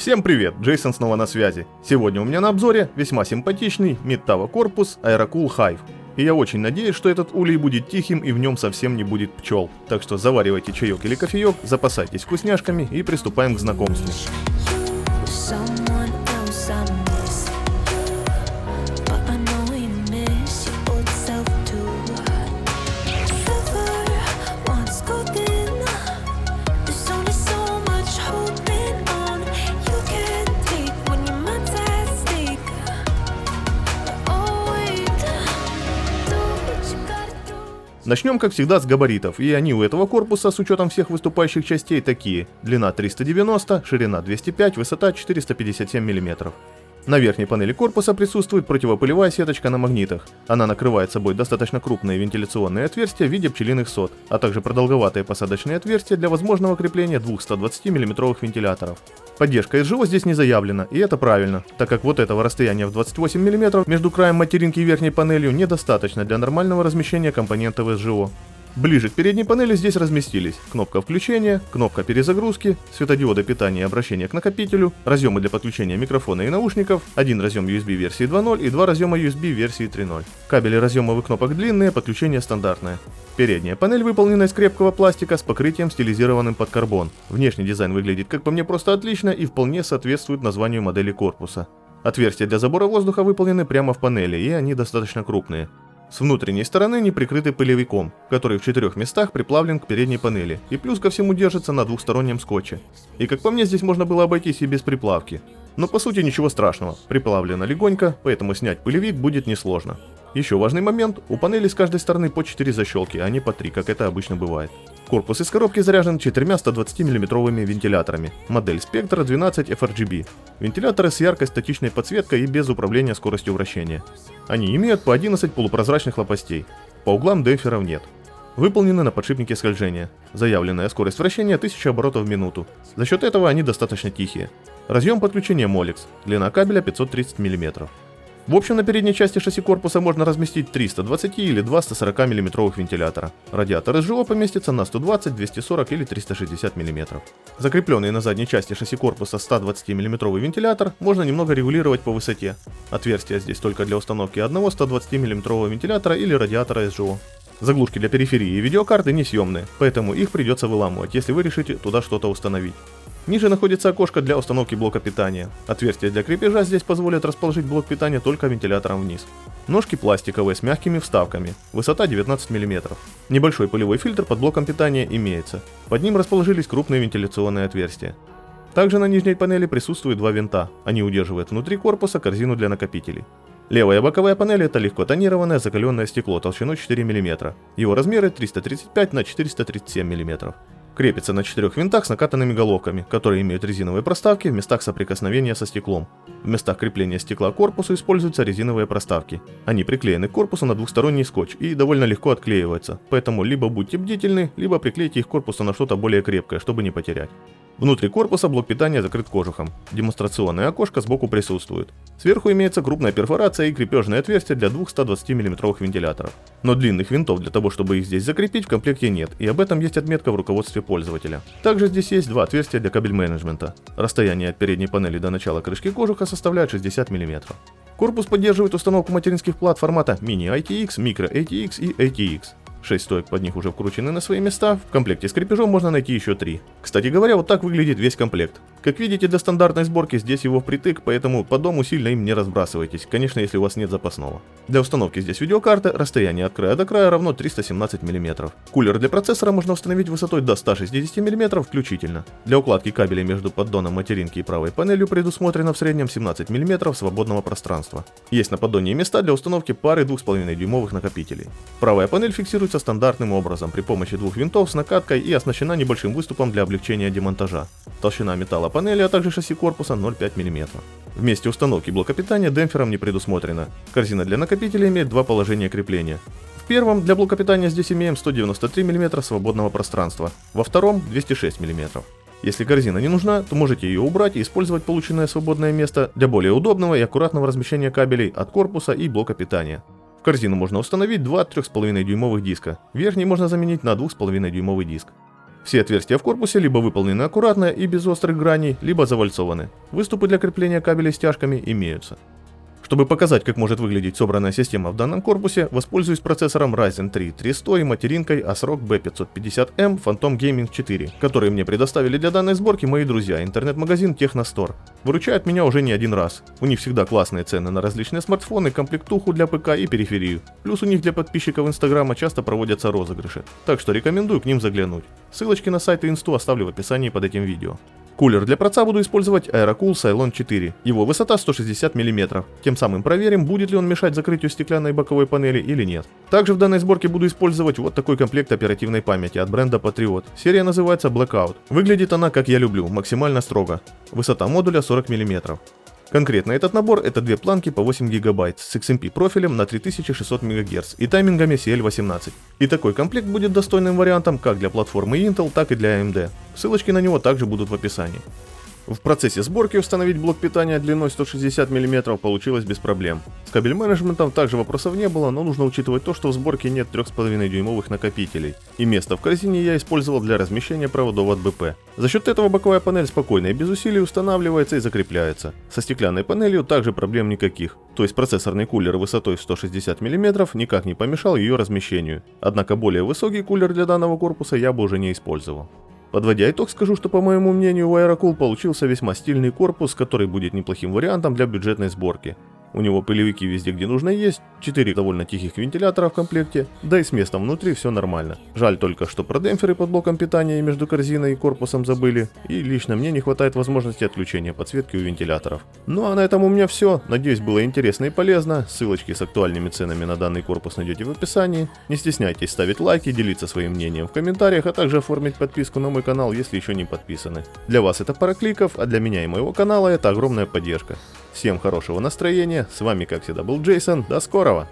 Всем привет, Джейсон снова на связи. Сегодня у меня на обзоре весьма симпатичный Mid-Tower корпус Aerocool Hive. И я очень надеюсь, что этот улей будет тихим и в нем совсем не будет пчел. Так что заваривайте чаек или кофеек, запасайтесь вкусняшками и приступаем к знакомству. Начнем, как всегда, с габаритов, и они у этого корпуса с учетом всех выступающих частей такие: длина 390, ширина 205, высота 457 мм. На верхней панели корпуса присутствует противопылевая сеточка на магнитах. Она накрывает собой достаточно крупные вентиляционные отверстия в виде пчелиных сот, а также продолговатые посадочные отверстия для возможного крепления двух 120 мм вентиляторов. Поддержка СЖО здесь не заявлена, и это правильно, так как вот этого расстояния в 28 мм между краем материнки и верхней панелью недостаточно для нормального размещения компонентов СЖО. Ближе к передней панели здесь разместились кнопка включения, кнопка перезагрузки, светодиоды питания и обращения к накопителю, разъемы для подключения микрофона и наушников, один разъем USB версии 2.0 и два разъема USB версии 3.0. Кабели разъемовых кнопок длинные, подключение стандартное. Передняя панель выполнена из крепкого пластика с покрытием, стилизированным под карбон. Внешний дизайн выглядит, как по мне, просто отлично и вполне соответствует названию модели корпуса. Отверстия для забора воздуха выполнены прямо в панели, и они достаточно крупные. С внутренней стороны они прикрыты пылевиком, который в 4 местах приплавлен к передней панели, и плюс ко всему держится на двухстороннем скотче. И как по мне, здесь можно было обойтись и без приплавки. Но по сути ничего страшного, приплавлено легонько, поэтому снять пылевик будет несложно. Еще важный момент, у панели с каждой стороны по 4 защелки, а не по 3, как это обычно бывает. Корпус из коробки заряжен 4 120 мм вентиляторами, модель Spectra 12 FRGB. Вентиляторы с яркой статичной подсветкой и без управления скоростью вращения. Они имеют по 11 полупрозрачных лопастей, по углам демпферов нет. Выполнены на подшипнике скольжения. Заявленная скорость вращения 1000 оборотов в минуту. За счет этого они достаточно тихие. Разъем подключения Molex, длина кабеля 530 мм. В общем, на передней части шасси корпуса можно разместить 320 или 2 140 мм вентилятора. Радиатор СЖО поместится на 120, 240 или 360 мм. Закрепленный на задней части шасси корпуса 120 мм вентилятор можно немного регулировать по высоте. Отверстие здесь только для установки одного 120 мм вентилятора или радиатора СЖО. Заглушки для периферии и видеокарты несъемные, поэтому их придется выламывать, если вы решите туда что-то установить. Ниже находится окошко для установки блока питания. Отверстие для крепежа здесь позволит расположить блок питания только вентилятором вниз. Ножки пластиковые с мягкими вставками, высота 19 мм. Небольшой пылевой фильтр под блоком питания имеется. Под ним расположились крупные вентиляционные отверстия. Также на нижней панели присутствуют два винта, они удерживают внутри корпуса корзину для накопителей. Левая боковая панель — это легко тонированное закаленное стекло толщиной 4 мм. Его размеры 335 на 437 мм. Крепится на 4 винтах с накатанными головками, которые имеют резиновые проставки в местах соприкосновения со стеклом. В местах крепления стекла к корпусу используются резиновые проставки. Они приклеены к корпусу на двухсторонний скотч и довольно легко отклеиваются, поэтому либо будьте бдительны, либо приклейте их к корпусу на что-то более крепкое, чтобы не потерять. Внутри корпуса блок питания закрыт кожухом. Демонстрационное окошко сбоку присутствует. Сверху имеется крупная перфорация и крепежное отверстие для двух 120 мм вентиляторов. Но длинных винтов для того, чтобы их здесь закрепить, в комплекте нет, и об этом есть отметка в руководстве пользователя. Также здесь есть два отверстия для кабель-менеджмента. Расстояние от передней панели до начала крышки кожуха составляет 60 мм. Корпус поддерживает установку материнских плат формата Mini ITX, Micro ATX и ATX. 6 стоек под них уже вкручены на свои места, в комплекте с крепежом можно найти еще 3. Кстати говоря, вот так выглядит весь комплект. Как видите, для стандартной сборки здесь его впритык, поэтому по дому сильно им не разбрасывайтесь, конечно, если у вас нет запасного. Для установки здесь видеокарты расстояние от края до края равно 317 мм. Кулер для процессора можно установить высотой до 160 мм включительно. Для укладки кабелей между поддоном материнки и правой панелью предусмотрено в среднем 17 мм свободного пространства. Есть на поддоне места для установки пары 2,5 дюймовых накопителей. Правая панель фиксируется стандартным образом при помощи двух винтов с накаткой и оснащена небольшим выступом для облегчения демонтажа. Толщина металла панели, а также шасси корпуса 0,5 мм. В месте установки блока питания демпфером не предусмотрено. Корзина для накопителя имеет два положения крепления. В первом для блока питания здесь имеем 193 мм свободного пространства, во втором 206 мм. Если корзина не нужна, то можете ее убрать и использовать полученное свободное место для более удобного и аккуратного размещения кабелей от корпуса и блока питания. В корзину можно установить два 3,5 дюймовых диска, верхний можно заменить на 2,5 дюймовый диск. Все отверстия в корпусе либо выполнены аккуратно и без острых граней, либо завальцованы. Выступы для крепления кабелей стяжками имеются. Чтобы показать, как может выглядеть собранная система в данном корпусе, воспользуюсь процессором Ryzen 3 3100 и материнкой ASRock B550M Phantom Gaming 4, которые мне предоставили для данной сборки мои друзья, интернет-магазин Technostore. Выручают меня уже не один раз. У них всегда классные цены на различные смартфоны, комплектуху для ПК и периферию. Плюс у них для подписчиков Инстаграма часто проводятся розыгрыши, так что рекомендую к ним заглянуть. Ссылочки на сайт и инсту оставлю в описании под этим видео. Кулер для проца буду использовать Aerocool Cylon 4. Его высота 160 мм. Тем самым проверим, будет ли он мешать закрытию стеклянной боковой панели или нет. Также в данной сборке буду использовать вот такой комплект оперативной памяти от бренда Patriot. Серия называется Blackout. Выглядит она, как я люблю, максимально строго. Высота модуля 40 мм. Конкретно этот набор — это две планки по 8 ГБ с XMP профилем на 3600 МГц и таймингами CL18. И такой комплект будет достойным вариантом как для платформы Intel, так и для AMD. Ссылочки на него также будут в описании. В процессе сборки установить блок питания длиной 160 мм получилось без проблем. С кабель-менеджментом также вопросов не было, но нужно учитывать то, что в сборке нет 3,5 дюймовых накопителей. И место в корзине я использовал для размещения проводов от БП. За счет этого боковая панель спокойно и без усилий устанавливается и закрепляется. Со стеклянной панелью также проблем никаких. То есть процессорный кулер высотой в 160 мм никак не помешал ее размещению. Однако более высокий кулер для данного корпуса я бы уже не использовал. Подводя итог, скажу, что по моему мнению у Aerocool получился весьма стильный корпус, который будет неплохим вариантом для бюджетной сборки. У него пылевики везде, где нужно есть, 4 довольно тихих вентилятора в комплекте, да и с местом внутри все нормально. Жаль только, что про демпферы под блоком питания и между корзиной и корпусом забыли, и лично мне не хватает возможности отключения подсветки у вентиляторов. Ну а на этом у меня все, надеюсь, было интересно и полезно, ссылочки с актуальными ценами на данный корпус найдете в описании. Не стесняйтесь ставить лайки, делиться своим мнением в комментариях, а также оформить подписку на мой канал, если еще не подписаны. Для вас это пара кликов, а для меня и моего канала это огромная поддержка. Всем хорошего настроения, с вами как всегда был Джейсон, до скорого!